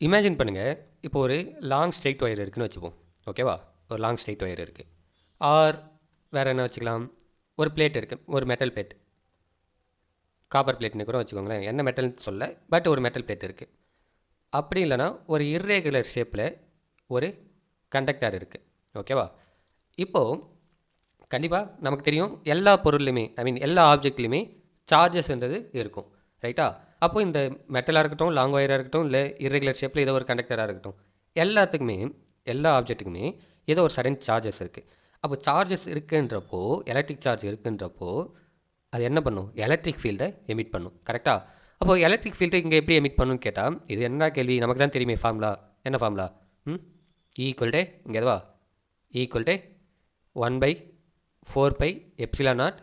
Imagine பண்ணுங்கள், இப்போ ஒரு லாங் ஸ்ட்ரெயிட் ஒயர் இருக்குதுன்னு வச்சுப்போம். ஓகேவா? ஒரு லாங் ஸ்ட்ரெயிட் ஒயர் இருக்குது. ஆர் வேறு என்ன வச்சுக்கலாம், ஒரு பிளேட் இருக்குது, ஒரு மெட்டல் பிளேட், காப்பர் பிளேட்னு கூட வச்சுக்கோங்களேன். என்ன மெட்டல்னு சொல்ல, பட் ஒரு மெட்டல் பிளேட் இருக்குது. அப்படி இல்லைனா ஒரு இர்ரெகுலர் ஷேப்பில் ஒரு கண்டக்டர் இருக்குது. ஓகேவா? இப்போது கண்டிப்பாக நமக்கு தெரியும், எல்லா பொருள்லையுமே, ஐ மீன் எல்லா ஆப்ஜெக்ட்லையுமே சார்ஜஸ்ன்றது இருக்கும். ரைட்டா? அப்போது இந்த மெட்டலாக இருக்கட்டும், லாங் ஒயராக இருக்கட்டும், இல்லை இர்ரெகுலர் ஷேப்பில் ஏதோ ஒரு கண்டக்டராக இருக்கட்டும், எல்லாத்துக்குமே, எல்லா ஆப்ஜெக்ட்டுக்குமே ஏதோ ஒரு சடன் சார்ஜஸ் இருக்குது. அப்போ சார்ஜஸ் இருக்குன்றப்போ, எலக்ட்ரிக் சார்ஜ் இருக்குன்றப்போ அது என்ன பண்ணும்? எலக்ட்ரிக் ஃபீல்டை எமிட் பண்ணும். கரெக்டாக? அப்போது எலக்ட்ரிக் ஃபீல்டை இங்கே எப்படி எமிட் பண்ணுன்னு கேட்டால், இது என்ன கேள்வி? நமக்கு தான் தெரியுமே ஃபார்முலா. என்ன ஃபார்முலா? ஈக்குவல் இங்கே எதுவா? Equal 1/4πε0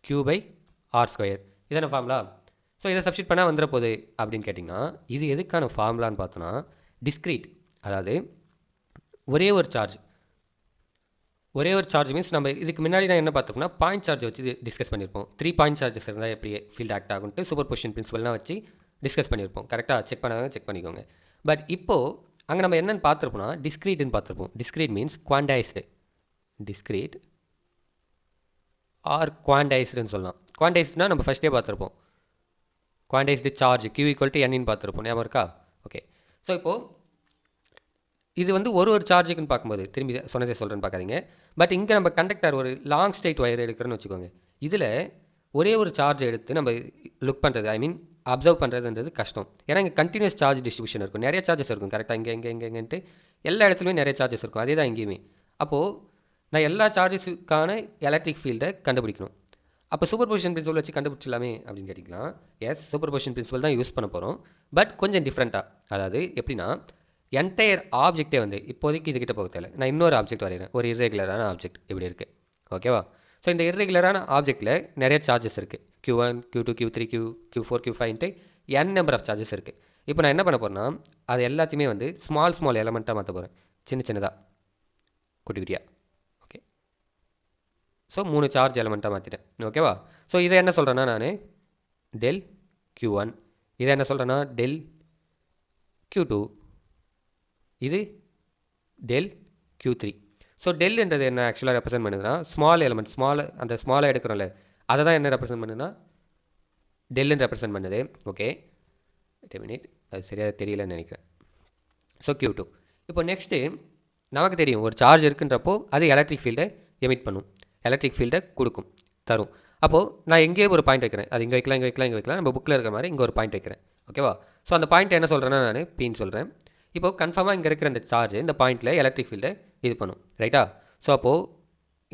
Q/r². இதான ஃபார்முலா? ஸோ இதை சப்ஸ்டிட் பண்ணால் வந்துட போகுது அப்படின்னு கேட்டிங்கன்னா, இது எதுக்கான ஃபார்முலான்னு பார்த்தோன்னா, டிஸ்க்ரீட். அதாவது ஒரே ஒரு சார்ஜ் மீன்ஸ் நம்ம இதுக்கு முன்னாடி நான் என்ன பார்த்துருப்போம்னா, பாயிண்ட் சார்ஜ் வச்சு டிஸ்கஸ் பண்ணியிருப்போம். 3 பாயிண்ட் சார்ஜஸ் இருந்தால் எப்படி ஃபீல்ட் ஆக்ட் ஆகுன்ட்டு சூப்பர் பொசிஷன் பிரின்சிபல்லாம் வச்சு டிஸ்கஸ் பண்ணியிருப்போம். கரெக்டாக? செக் பண்ணாங்க, செக் பண்ணிக்கோங்க. பட் இப்போது அங்கே நம்ம என்னென்னு பார்த்துருப்போம்னா, டிஸ்க்ரீட்னு பார்த்துருப்போம். Discrete means quantised. Discrete or குவான்டைஸ்டுன்னு சொல்லலாம். குவான்டைஸ்டுனா நம்ம ஃபஸ்ட்டே பார்த்துருப்போம். குவான்டைஸ்டு சார்ஜ் Q = N பார்த்துருப்போம். ஞாபகம் இருக்கா? ஓகே. ஸோ இப்போது இது வந்து ஒரு சார்ஜுக்குன்னு பார்க்கும்போது, திரும்பி சொன்னதே சொல்கிறேன்னு பார்க்காதீங்க. பட் இங்கே நம்ம கண்டக்டர் ஒரு லாங் ஸ்ட்ரெயிட் ஒயர் எடுக்கிறோன்னு வச்சுக்கோங்க. இதில் ஒரே ஒரு சார்ஜ் எடுத்து நம்ம லுக் பண்ணுறது, ஐ மீன் அப்சர்வ் பண்ணுறதுன்றது கஷ்டம். ஏன்னா இங்கே கண்டினியூஸ் சார்ஜ் டிஸ்ட்ரிபியூஷன் இருக்கும், நிறைய சார்ஜஸ் இருக்கும். கரெக்டாக? இங்கேன்ட்டு எல்லா இடத்துலையுமே நிறைய சார்ஜஸ் இருக்கும். அதே தான் இங்கேயுமே. அப்போது நான் எல்லா சார்ஜஸுக்கான எலக்ட்ரிக் ஃபீல்டை கண்டுபிடிக்கணும். அப்போ சூப்பர் பொசிஷன் பிரின்சிபல் வச்சு கண்டுபிடிச்சலாமே அப்படின்னு கேட்டிங்கன்னா, எஸ், சூப்பர் பொசிஷன் பிரின்சிபல் தான் யூஸ் பண்ண போகிறோம். பட் கொஞ்சம் டிஃப்ரெண்ட்டாக. அதாவது எப்படின்னா, என்டையர் ஆப்ஜெக்டே வந்து இப்போதைக்கு இதுக்கிட்ட போக தேவை. நான் இன்னொரு ஆப்ஜெக்ட் வரைகிறேன், ஒரு இர்ரெகுலரான ஆப்ஜெக்ட் இப்படி இருக்குது. ஓகேவா? ஸோ இந்த இர்ரெகுலரான ஆப்ஜெக்ட்டில் நிறைய சார்ஜஸ் இருக்குது. Q1, Q2, Q3, Q4, Q5ன்ட்டு n நம்பர் ஆஃப் சார்ஜஸ் இருக்குது. இப்போ நான் என்ன பண்ண போகிறேன்னா, அது எல்லாத்தையுமே வந்து ஸ்மால் எலமெண்ட்டாக மாற்ற போகிறேன். சின்னதாக, குட்டி குட்டியாக. ஓகே. ஸோ 3 சார்ஜ் எலமெண்ட்டாக மாற்றிட்டேன். ஓகேவா? ஸோ இதை என்ன சொல்கிறேன்னா, நான் டெல் Q1, இதை என்ன சொல்கிறேன்னா டெல் Q2, இது டெல் Q3. ஸோ டெல்ன்றது என்ன ஆக்சுவலாக ரெப்ரசென்ட் பண்ணுதுன்னா, ஸ்மால் எலமெண்ட், அந்த ஸ்மாலாக எடுக்கிறோம்ல, அதை தான் என்ன ரெப்ரசென்ட் பண்ணுதுன்னா டெல்லுன்னு ரெப்ரசென்ட் பண்ணுது. ஓகே, மினிட், அது சரியாக தெரியலன்னு நினைக்கிறேன். So Q2. இப்போ நெக்ஸ்ட்டு நமக்கு தெரியும், ஒரு சார்ஜ் இருக்குன்றப்போ அது எலக்ட்ரிக் ஃபீல்டை எமிட் பண்ணும், எலக்ட்ரிக் ஃபீல்டை கொடுக்கும், தரும். அப்போது நான் எங்கேயே ஒரு பாயிண்ட் வைக்கிறேன். அது இங்கே வைக்கலாம், இங்கே வைக்கலாம், இங்கே வைக்கலாம். நம்ம புக்கில் இருக்கிற மாதிரி இங்கே ஒரு பாயிண்ட் வைக்கிறேன். ஓகேவா? ஸோ அந்த பாயிண்ட் என்ன சொல்கிறேன்னா, நான் பின்னு சொல்கிறேன். இப்போது கன்ஃபார்மாக இங்கே இருக்கிற இந்த சார்ஜ் இந்த பாயிண்ட்டில் எலக்ட்ரிக் ஃபீல்டை இது பண்ணும். ரைட்டா? ஸோ அப்போது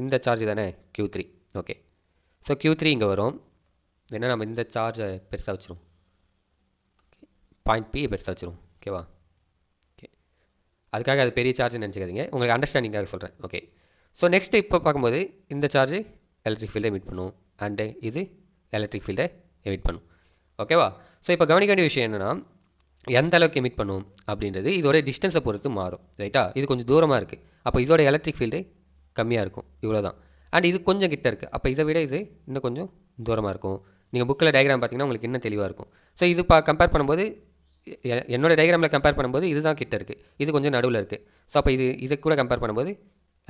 இந்த சார்ஜ் தானே Q3. ஓகே. ஸோ Q3 இங்கே வரும். ஏன்னா நம்ம இந்த சார்ஜை பெருசாக வச்சிரும், பாயிண்ட் P பெருசாக வச்சிரும். ஓகேவா? ஓகே. அதுக்காக அது பெரிய சார்ஜ்னு நினச்சிக்காதீங்க, உங்களுக்கு அண்டர்ஸ்டாண்டிங்காக சொல்கிறேன். ஓகே. ஸோ நெக்ஸ்ட்டு இப்போ பார்க்கும்போது இந்த சார்ஜ் எலக்ட்ரிக் ஃபீல்டை எமிட் பண்ணும், அண்டு இது எலக்ட்ரிக் ஃபீல்டை எமிட் பண்ணும். ஓகேவா? ஸோ இப்போ கவனிக்க வேண்டிய விஷயம் என்னென்னா, எந்த அளவுக்கு எமிட் பண்ணும் அப்படின்றது இதோட டிஸ்டன்ஸை பொறுத்து மாறும். ரைட்டா? இது கொஞ்சம் தூரமாக இருக்குது, அப்போ இதோட எலக்ட்ரிக் ஃபீல்டு கம்மியாக இருக்கும், இவ்வளோ தான். அண்ட் இது கொஞ்சம் கிட்ட இருக்குது, அப்போ இதை விட இது இன்னும் கொஞ்சம் தூரமாக இருக்கும். நீங்கள் புக்கில் டயக்ராம் பார்த்தீங்கன்னா உங்களுக்கு இன்னும் தெளிவாக இருக்கும். ஸோ இது கம்பேர் பண்ணும்போது, என்னோட டயக்ராமில் கம்பேர் பண்ணும்போது இது தான் கிட்ட இருக்குது, இது கொஞ்சம் நடுவில் இருக்குது. ஸோ அப்போ இது கூட கம்பேர் பண்ணும்போது,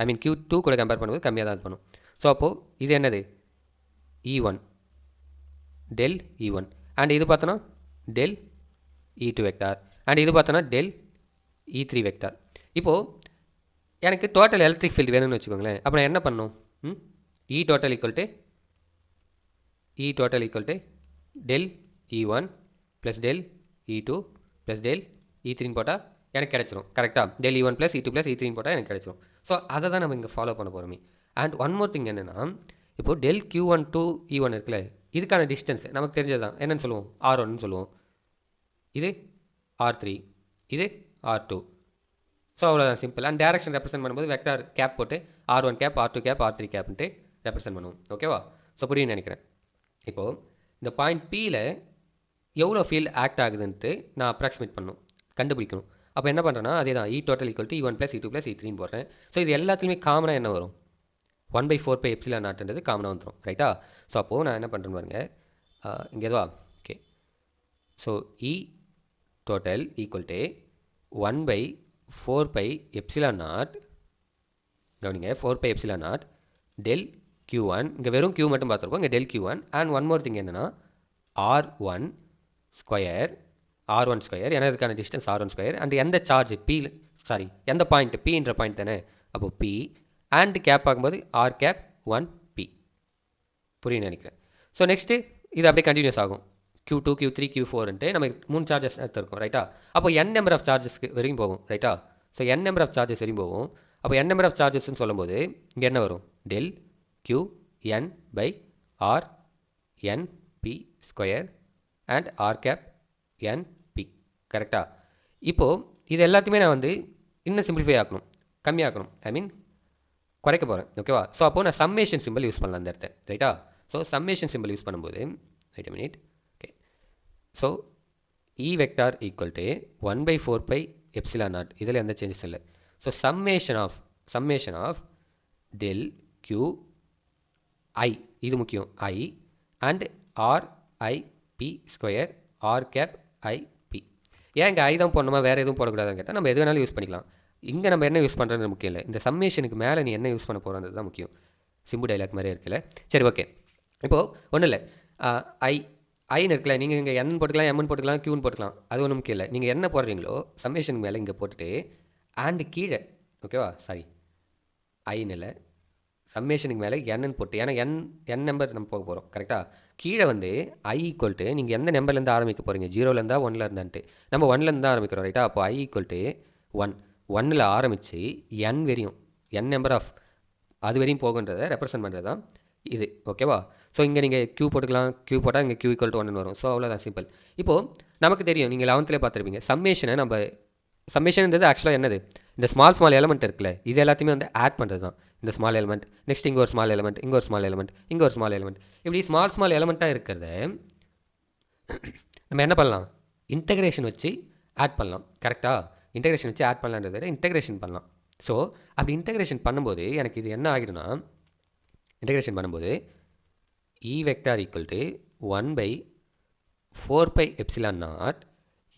ஐ மீன் Q2 கூட கம்பேர் பண்ணும்போது கம்மியாக தான் பண்ணும். ஸோ அப்போது இது என்னது? E1, del E1. அண்ட் இது பார்த்தோன்னா டெல் E2 வெக்டார். அண்ட் இது பார்த்தோன்னா டெல் E3 வெக்டார். இப்போது எனக்கு டோட்டல் எலக்ட்ரிக் ஃபீல்டு வேணும்னு வச்சுக்கோங்களேன். அப்போ நான் என்ன பண்ணணும்? E total del E1 plus del E2 plus del E3 போட்டால் எனக்கு கிடச்சிரும். கரெக்டாக? Del E1 plus E2 plus E3 போட்டால் எனக்கு கிடச்சிரும். ஸோ அதை தான் நம்ம இங்கே ஃபாலோ பண்ண போகிறோமே. அண்ட் ஒன் மோர் திங் என்னென்னா, இப்போது டெல் Q1 to E1 இருக்குல்ல, இதுக்கான டிஸ்டன்ஸ் நமக்கு தெரிஞ்சது தான். என்னென்னு சொல்லுவோம்? R1ன்னு சொல்லுவோம். இது R3, இது R2. ஸோ அவ்வளோதான், சிம்பிள். அண்ட் டேரக்ஷன் ரெப்ரசென்ட் பண்ணும்போது வெக்டார் கேப் போட்டு R1 gap, R2 gap, R3 கேப்ன்ட்டு represent பண்ணுவோம். ஓகேவா? ஸோ புரியும்னு நினைக்கிறேன். இப்போது இந்த பாயிண்ட் Pயில் எவ்வளோ ஃபீல்டு ஆக்ட் ஆகுதுன்ட்டு நான் அப்ராக்சிமேட் பண்ணணும், கண்டுபிடிக்கணும். அப்போ என்ன பண்ணுறேன்னா, அதே தான் E total = E1 + E2 + E3 போடுறேன். ஸோ இது எல்லாத்துலேயுமே காமனாக என்ன வரும்? 1/4πε0ன்றது காமனாக வந்துடும். ரைட்டா? ஸோ அப்போது நான் என்ன பண்ணுறேன்னு பாருங்கள், இங்கே எதுவா? Okay. So E total equal to 1/4πε0 கவனிங்க 4πε0 del q1 இங்கே வெறும் q மட்டும் பார்த்துருப்போம் இங்கே del q1 and one more thing என்னென்னா r1 ஸ்கொயர் ஏன்னா இதுக்கான டிஸ்டன்ஸ் r1 ஸ்கொயர் அண்ட் எந்த சார்ஜ் எந்த பாயிண்ட் pன்ற பாயிண்ட் தானே அப்போது p அண்ட் கேப் பார்க்கும்போது r கேப் 1p புரியுன்னு நினைக்கிறேன். ஸோ நெக்ஸ்ட்டு இது அப்படியே கண்டினியூஸ் ஆகும் q2 q3 q4ன்ட்டு நமக்கு 3 சார்ஜஸ் எடுத்துருக்கோம் ரைட்டா. அப்போ n நம்பர் ஆஃப் சார்ஜஸ்க்கு வரைக்கும் போகும் ரைட்டா. So n number of charges வரைக்கும் போகும். அப்போ n நம்பர் ஆஃப் சார்ஜஸ்ன்னு சொல்லும்போது இங்கே என்ன வரும் del qn by r np square and r cap np கரெக்டாக. இப்போது இது எல்லாத்தையுமே நான் வந்து இன்னும் சிம்பிளிஃபை ஆக்கணும், கம்மியாக்கணும், ஐ மீன் குறைக்க போகிறேன் ஓகேவா. ஸோ அப்போது நான் சம்மேஷன் சிம்பிள் யூஸ் பண்ணலாம் அந்த இடத்த ரைட்டா. ஸோ சம்மேஷன் சிம்பிள் யூஸ் பண்ணும்போது wait a minute okay. So E vector equal to 1/4πε0 இதில் எந்த சேஞ்சஸ் இல்லை. So summation of del q i இது முக்கியம் i and r i p square r cap i p. ஏன் இங்கே ஐ தான் போடணுமா வேறு எதுவும் போடக்கூடாதுன்னு கேட்டால் நம்ம எது வேணாலும் யூஸ் பண்ணிக்கலாம். இங்கே நம்ம என்ன யூஸ் பண்ணுறது முக்கியம் இல்லை, இந்த சம்மேஷனுக்கு மேலே நீ என்ன யூஸ் பண்ண போகிறது தான் முக்கியம். சிம்பு டைலாக் மாதிரியே இருக்குல்ல. சரி ஓகே. இப்போது ஒன்றும் இல்லை, ஐன்னு இருக்குல்ல, நீங்கள் இங்கே என் போட்டுக்கலாம் எம்னு போட்டுக்கலாம் க்யூன்னு போட்டுக்கலாம், அது ஒன்றும் முக்கியம் இல்லை. நீங்கள் என்ன போடுறீங்களோ சம்மேஷனுக்கு மேலே இங்கே போட்டுட்டு அண்டு கீழே ஓகேவா ஐன்னு இல்லை சம்மேஷனுக்கு மேலே என்னன்னு போட்டு, ஏன்னா என் நம்பர் நம்ம போக போகிறோம் கரெக்டாக. கீழே வந்து ஐ ஈக்குவல் டு நீங்கள் எந்த நம்பர்லேருந்து ஆரம்பிக்க போகிறீங்க, 0லேருந்தா 1லேருந்தான்ட்டு நம்ம 1லேருந்து தான் ஆரம்பிக்கிறோம் ரைட்டா. அப்போ ஐ ஈக்குவல் டு 1 ஆரம்பித்து என் வரையும் என் நம்பர் ஆஃப் அது வரையும் போகுன்றதை ரெப்ரசன்ட் பண்ணுறது தான் இது ஓகேவா. ஸோ இங்கே நீங்கள் க்யூ போட்டுக்கலாம், க்யூ போட்டால் இங்கே க்யூ ஈக்குவல் டு 1 வரும். ஸோ அவ்வளோதான் சிம்பிள். இப்போது நமக்கு தெரியும், நீங்கள் 11th பார்த்துருப்பீங்க சம்மேஷன்ன்றது ஆக்சுவலாக என்னது, இந்த ஸ்மால் எலமெண்ட் இருக்குல்ல இது எல்லாத்தையுமே வந்து ஆட் பண்ணுறது தான் இந்த ஸ்மால் எலமெண்ட். நெக்ஸ்ட் இங்கே ஒரு ஸ்மால் எலமெண்ட், இங்கே ஒரு ஸ்மால் எலமெண்ட், இங்கே ஒரு ஸ்மால் எலமெண்ட், இப்படி ஸ்மால் எலமெண்ட்டாக இருக்கிறத நம்ம என்ன பண்ணலாம், இன்டகிரேஷன் வச்சு ஆட் பண்ணலாம் கரெக்டாக. இன்டகிரேஷன் வச்சு ஆட் பண்ணலான்றத இன்டகிரேஷன் பண்ணலாம். ஸோ அப்படி இன்டகிரேஷன் பண்ணும்போது எனக்கு இது என்ன ஆகிடும்னா, இன்டகிரேஷன் பண்ணும்போது இ வெக்டார் ஈக்குவல் டு 1/4πε0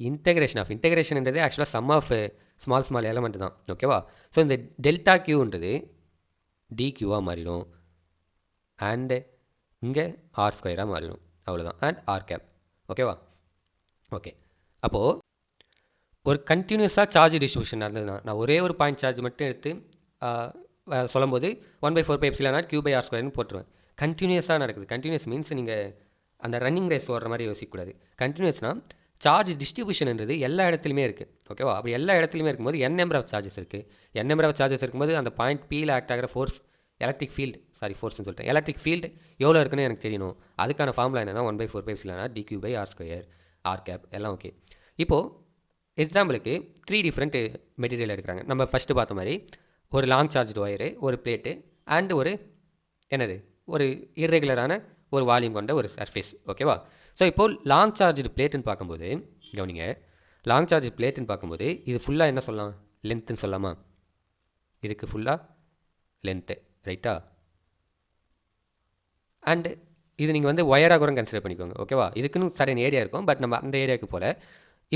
இன்டகிரேஷன்ன்றது ஆக்சுவலாக சம் ஆஃப் ஸ்மால் எலமெண்ட் தான் ஓகேவா. ஸோ இந்த டெல்டா க்யூன்றது டிக்யூவாக மாறிடும் அண்டு இங்கே ஆர் ஸ்கொயராக மாறிடும் அவ்வளோதான். அண்ட் ஆர் கேப் ஓகேவா. ஓகே. அப்போது ஒரு கண்டினியூஸாக சார்ஜ் டிஸ்ட்ரிபியூஷன் நடந்ததுன்னா நான் ஒரே ஒரு பாயிண்ட் சார்ஜ் மட்டும் எடுத்து சொல்லும்போது 1/4πε0 q/r ஸ்கொயர்னு போட்டுருவேன். கண்டினியூஸாக நடக்குது. கண்டினியூஸ் மீன்ஸ் நீங்கள் அந்த ரன்னிங் ரேஸ் ஓடுற மாதிரி யோசிக்கக்கூடாது. கண்டினியூஸ்னால் சார்ஜ் டிஸ்ட்ரிபியூஷன்ன்றது எல்லா இடத்துலையுமே இருக்குது ஓகேவா. அப்படி எல்லா இடத்துலையுமே இருக்கும்போது n நம்பர் ஆஃப் சார்ஜஸ் இருக்குது. n நம்பர் ஆஃப் சார்ஜஸ் இருக்கும்போது அந்த பாயிண்ட் பியில் ஆக்ட் ஆகிற ஃபோர்ஸ் எலக்ட்ரிக் ஃபீல்டு எவ்வளோ இருக்குன்னு எனக்கு தெரியணும். அதுக்கான ஃபார்முலா என்னென்னா 1/4πε0 dq/r ஸ்கொயர் ஆர் கேப் எல்லாம் ஓகே. இப்போது எக்ஸாம்பிளுக்கு 3 டிஃப்ரெண்ட் மெட்டீரியல் எடுக்கிறாங்க. நம்ம ஃபஸ்ட்டு பார்த்த மாதிரி ஒரு லாங் சார்ஜ்டு ஒயரு, ஒரு பிளேட்டு அண்டு ஒரு ஒரு இர்ரெகுலரான ஒரு வால்யூம் கொண்ட ஒரு சர்ஃபேஸ் ஓகேவா. ஸோ இப்போது லாங் சார்ஜ்டு பிளேட்டுன்னு பார்க்கும்போது கவனிங்க, லாங் சார்ஜ் பிளேட்டுன்னு பார்க்கும்போது இது ஃபுல்லாக என்ன சொல்லலாம், லென்த்துன்னு சொல்லலாமா. இதுக்கு ஃபுல்லாக லென்த்து ரைட்டா. அண்டு இது நீங்கள் வந்து ஒயராக கூட கன்சிடர் பண்ணிக்கோங்க ஓகேவா. இதுக்குன்னு சரியான ஏரியா இருக்கும், பட் நம்ம அந்த ஏரியாவுக்கு போல்.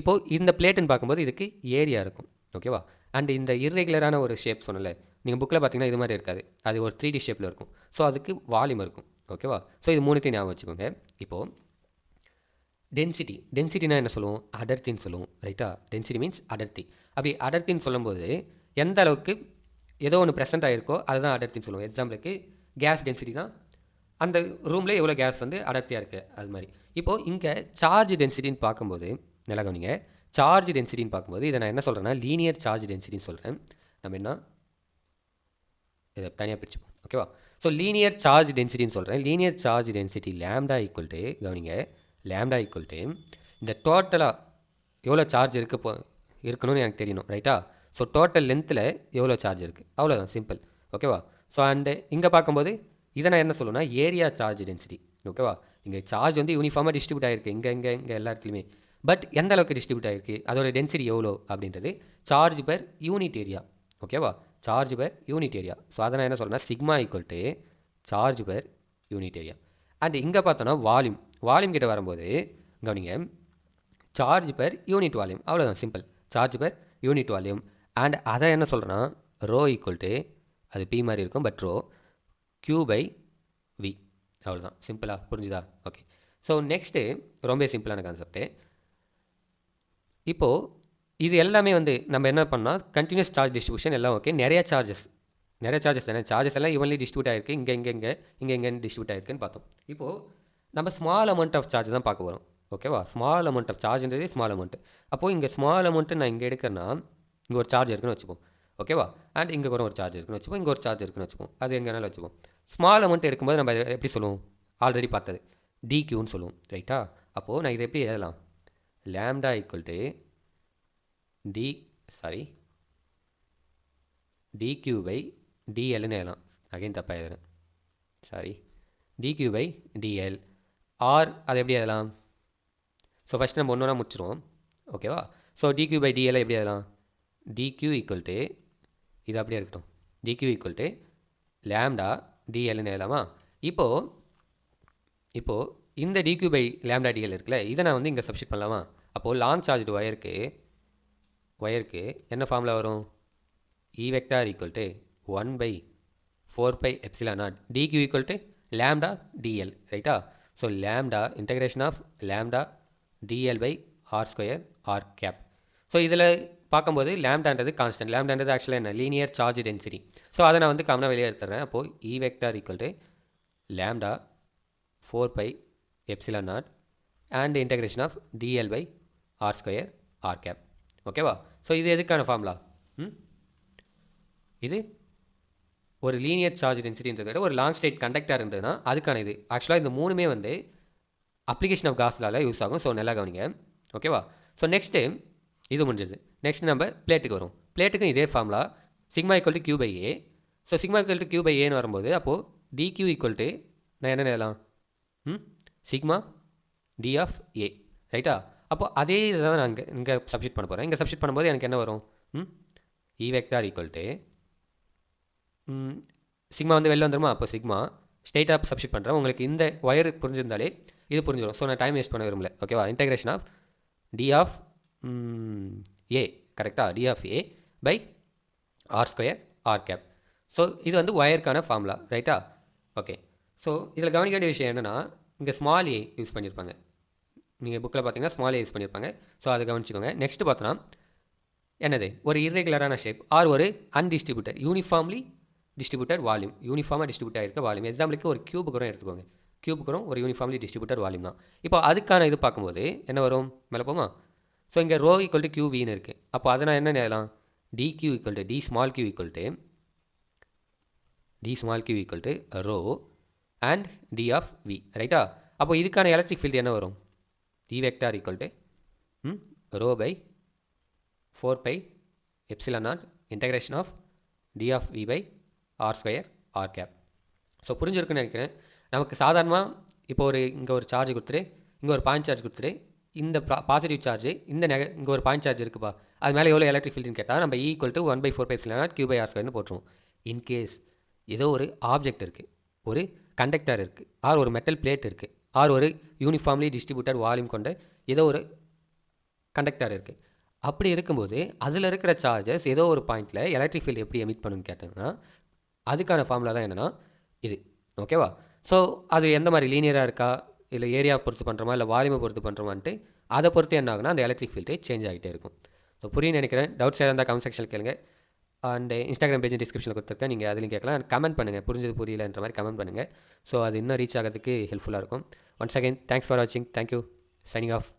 இப்போது இந்த பிளேட்டுன்னு பார்க்கும்போது இதுக்கு ஏரியா இருக்கும் ஓகேவா. அண்டு இந்த இர்ரெகுலரான ஒரு ஷேப் சொன்னல, நீங்கள் புக்கில் பார்த்தீங்கன்னா இது மாதிரி இருக்காது, அது ஒரு 3D ஷேப்பில் இருக்கும். ஸோ அதுக்கு வால்யூம் இருக்கும் ஓகேவா. ஸோ இது மூணுத்தையும் ஞாபகம் வச்சுக்கோங்க. இப்போது டென்சிட்டினா என்ன சொல்லுவோம், அடர்த்தின்னு சொல்லுவோம் ரைட்டா. டென்சிட்டி மீன்ஸ் அடர்த்தி. அப்படி அடர்த்தின்னு சொல்லும்போது எந்த அளவுக்கு ஏதோ ஒன்று ப்ரெசென்ட் ஆகிருக்கோ அதுதான் அடர்த்தின்னு சொல்லுவோம். எக்ஸாம்பிளுக்கு கேஸ் டென்சிட்டினா அந்த ரூமில் எவ்வளோ கேஸ் வந்து அடர்த்தியாக இருக்குது அது மாதிரி. இப்போது இங்கே சார்ஜ் டென்சிட்டின்னு பார்க்கும்போது நல்லா கவனிங்க, சார்ஜ் டென்சிட்டின்னு பார்க்கும்போது இதை நான் என்ன சொல்கிறேன்னா லீனியர் சார்ஜ் டென்சிட்டின்னு சொல்கிறேன். நம்ம என்ன இதை தனியாக பிரிச்சுப்போம் ஓகேவா. ஸோ லீனியர் சார்ஜ் டென்சிட்டின்னு சொல்கிறேன். Linear charge density lambda equal to கவனிங்க, லேம்டா ஈக்குவல் டு இந்த டோட்டலாக எவ்வளோ சார்ஜ் இருக்கணும்னு எனக்கு தெரியணும் ரைட்டா. ஸோ டோட்டல் லென்த்தில் எவ்வளோ சார்ஜ் இருக்குது அவ்வளோதான், சிம்பிள் ஓகேவா. ஸோ அண்டு இங்கே பார்க்கும்போது இதை நான் என்ன சொல்லுவேன்னா ஏரியா சார்ஜ் டென்சிட்டி ஓகேவா. இங்கே சார்ஜ் வந்து யூனிஃபார்மாக டிஸ்ட்ரிபியூட் ஆகிருக்கு இங்கே எல்லா இடத்துலையுமே, பட் எந்த அளவுக்கு டிஸ்ட்ரிபியூட் ஆகிருக்கு அதோட டென்சிட்டி எவ்வளோ அப்படின்றது சார்ஜ் பெர் யூனிட் ஏரியா ஓகேவா. Charge per unit area. So அதை நான் என்ன சொல்கிறேன்னா sigma equal to charge per unit area. And இங்கே பார்த்தோன்னா வால்யூம் கிட்ட வரும்போது கவனிங்க, சார்ஜ் பெர் யூனிட் வால்யூம், அவ்வளோதான் simple. Charge per unit volume. And அதை என்ன சொல்கிறேன்னா ரோ ஈக்குவல் டு, அது பி மாதிரி இருக்கும் but rho q by V, அவ்வளோதான். சிம்பிளாக புரிஞ்சுதா? ஓகே. ஸோ நெக்ஸ்ட்டு ரொம்ப சிம்பிளான கான்செப்ட்டு. இப்போது இது எல்லாமே வந்து நம்ம என்ன பண்ணால் கண்டினியூஸ் சார்ஜ் டிஸ்ட்ரிபியூஷன் எல்லாம் ஓகே. நிறைய சார்ஜஸ் தானே, சார்ஜஸ் எல்லாம் இவன்லி டிஸ்ட்ரிபியூட் ஆகிருக்கு, இங்கே டிஸ்ட்ரிபியூட் ஆகிருக்குன்னு பார்த்தோம். இப்போது நம்ம ஸ்மால் அமௌண்ட் ஆஃப் சார்ஜ் தான் பார்க்க போகிறோம். ஓகேவா? ஸ்மால் அமௌண்ட் ஆஃப் சார்ஜ்ன்றதே ஸ்மால் அமௌண்ட்டு. அப்போது இங்கே ஸ்மால் அமௌண்ட்டு நான் இங்கே எடுக்கிறேன்னா இங்கே ஒரு சார்ஜ் இருக்குன்னு வச்சுப்போம். ஓகேவா? அண்ட் இங்கே கூட ஒரு சார்ஜ் இருக்குன்னு வச்சுப்போம், இங்கே ஒரு சார்ஜ் இருக்குன்னு வச்சுப்போம். அது எங்கேனாலும் வச்சுப்போம். ஸ்மால் அமௌண்ட் எடுக்கும்போது நம்ம எப்படி சொல்லுவோம்? ஆல்ரெடி பார்த்தது டிக்யூன்னு சொல்லுவோம், ரைட்டா? அப்போது நான் இதை எப்படி எழுதலாம்? லேம்டா ஈக்குவல் டு டிக்யூ பை டிஎல்னு எழுதலாம். அகைன் தப்பாக எழுதுறேன், சாரி. டிக்யூ பை டிஎல் ஆர் அதை எப்படி எழுதலாம்? ஸோ ஃபஸ்ட் நம்ம ஒன்று ஒன்றா முடிச்சிடுவோம். ஓகேவா? ஸோ டிக்யூ பை டிஎல் எப்படி எழுதலாம்? டிக்யூ ஈக்குவல் டு, இது அப்படியே இருக்கட்டும், டிக்யூ ஈக்குவல் டு லேம்டா டிஎல்னு எழுதலாமா? இப்போது இந்த டிக்யூ பை லேம்டா டிஎல் இருக்குல்ல, இதை நான் வந்து இங்கே சப்ஸ்டிட் பண்ணலாமா? அப்போது லாங் சார்ஜ்டு ஒயருக்கு என்ன ஃபார்முலா வரும்? E vector equal to 1/4πε0 d q equal to lambda d l, ரைட்டா? So lambda integration of lambda d l by R square R cap. ஸோ இதில் பார்க்கும்போது லேம்டான்றது கான்ஸ்டன்ட், லேம்டான்றது ஆக்சுவலாக என்ன? Linear charge density. ஸோ அதை நான் வந்து காமனாக வெளியே எடுத்துறேன். அப்போது E vector equal to lambda 4πε0 and integration of d l by R square R cap. ஓகேவா? ஸோ இது எதுக்கான ஃபார்முலா? இது ஒரு லீனியர் சார்ஜ் டென்சிட்டின்றத விட ஒரு லாங் ஸ்டேட் கண்டக்டர் இருந்ததுன்னா அதுக்கான இது. ஆக்சுவலாக இந்த மூணுமே வந்து அப்ளிகேஷன் ஆஃப் காஸ்லால் யூஸ் ஆகும். ஸோ நல்லா கவனிங்க. ஓகேவா? ஸோ நெக்ஸ்ட்டு இது முடிஞ்சது. நெக்ஸ்ட் நம்ம பிளேட்டுக்கு வரும். பிளேட்டுக்கும் இதே formula sigma equal to Q by A. So sigma equal to Q by ஏன்னு வரும்போது அப்போது டிக்யூ ஈக்குவல் டு நான் என்ன எழுதலாம்? சிக்மா டி ஆஃப் ஏ, ரைட்டா? அப்போது அதே இதை தான் நான் இங்கே சப்ஸ்டிட் பண்ண போகிறேன். இங்கே சப்ஸ்டிட் பண்ணும்போது எனக்கு என்ன வரும்? E vector equal to sigma வந்து வெளில வந்துடுமா? அப்போ சிக்மா ஸ்ட்ரெயிட்டாக சப்ஸ்டிட் பண்ணுறேன். உங்களுக்கு இந்த ஒயர் புரிஞ்சிருந்தாலே இது புரிஞ்சிடும். ஸோ நான் டைம் வேஸ்ட் பண்ண விரும்பல. ஓகேவா? Integration of D of A, கரெக்டாக? D of A by R square R cap. So இது வந்து ஒயருக்கான ஃபார்முலா, ரைட்டா? ஓகே. ஸோ இதில் கவனிக்க வேண்டிய விஷயம் என்னென்னா இங்கே ஸ்மால் ஏ யூஸ் பண்ணியிருப்பாங்க. நீங்கள் புக்கில் பார்த்தீங்கன்னா ஸ்மால் ஏ யூஸ் பண்ணியிருப்பாங்க. ஸோ அதை கவனிச்சிக்கோங்க. நெக்ஸ்ட்டு பார்த்தோன்னா என்னது? ஒரு இர்ரெகுலரான ஷேப் ஆர் ஒரு அன்டிஸ்ட்ரிபியூட்டட் யூனிஃபார்ம்லி டிஸ்ட்ரிபியூட்டட் வால்யூம், யூனிஃபார்மாக டிஸ்ட்ரிபியூட் ஆகிருக்க வால்யூம். எக்ஸாம்பிளுக்கு ஒரு கியூபுக்கு வரும் எடுத்துக்கோங்க. கியூபுக்கு வரும் ஒரு யூனிஃபார்ம்லி டிஸ்ட்ரிபியூட்டட் வால்யூம் தான். இப்போ அதுக்கான இது பார்க்கும்போது என்ன வரும்? மேலே போமா? ஸோ இங்கே ரோ ஈக்குவல் டு கியூ வின்னு இருக்குது. அப்போ அதை நான் என்ன எழுதலாம்? D q equal to d small q equal to rho and d of v, ரைட்டா? அப்போ இதுக்கான எலக்ட்ரிக் ஃபீல்டு என்ன வரும்? E vector equal to rho by 4πε0 integration of D of v by R square R cap. So புரிஞ்சிருக்குன்னு நினைக்கிறேன். நமக்கு சாதாரணமாக இப்போ இங்கே ஒரு சார்ஜ் கொடுத்துட்டு இங்கே ஒரு பாயிண்ட் சார்ஜ் கொடுத்துட்டு இந்த பாசிட்டிவ் சார்ஜ் இங்கே ஒரு பாயிண்ட் சார்ஜ் இருக்குப்பா, அது மேலே எவ்வளோ எலக்ட்ரிக் ஃபீல்டுன்னு கேட்டால் நம்ம equal to 1/4πε0 q by r ஸ்கொயர்னு போட்டுருவோம். இன்கேஸ் ஏதோ ஒரு ஆப்ஜெக்ட் இருக்குது, ஒரு கண்டக்டர் இருக்குது, ஆர் ஒரு மெட்டல் பிளேட் இருக்குது, ஆர் ஒரு யூனிஃபார்ம்லி டிஸ்ட்ரிபியூட்டட் வால்யூம் கொண்ட ஏதோ ஒரு கண்டக்டர் இருக்குது. அப்படி இருக்கும்போது அதில் இருக்கிற சார்ஜஸ் ஏதோ ஒரு பாயிண்டில் எலக்ட்ரிக் ஃபீல்டு எப்படி எமிட் பண்ணுன்னு கேட்டாங்கன்னா அதுக்கான ஃபார்முலா தான் என்னென்னா இது. ஓகேவா? ஸோ அது எந்த மாதிரி லீனியராக இருக்கா, இல்லை ஏரியா பொறுத்து பண்ணுறோமா, இல்லை வால்யூமை பொறுத்து பண்ணுறோமான்ட்டு அதை பொறுத்து என்ன ஆகுனா அந்த எலக்ட்ரிக் ஃபீல்டு சேஞ்ச் ஆகிட்டே இருக்கும். ஸோ புரியும் நினைக்கிறேன். டவுட்ஸ் ஏதாவது இருந்தால் கமெண்ட் செக்ஷனில் கேளுங்க. அண்ட் இன்ஸ்டாகிராம் பேஜ் டிஸ்கிரிப்ஷனில் கொடுத்துருக்கேன், நீங்கள் அதுலையும் கேட்கலாம். கமெண்ட் பண்ணுங்கள், புரிஞ்சது புரியலன்ற மாதிரி கமெண்ட் பண்ணுங்கள். ஸோ அது இன்னும் ரீச் ஆகிறதுக்கு ஹெல்ப்ஃபுல்லாக இருக்கும். ஒன்ஸ் அகைன் தேங்க்ஸ் ஃபார் வாட்சிங். தேங்க்யூ. Signing off.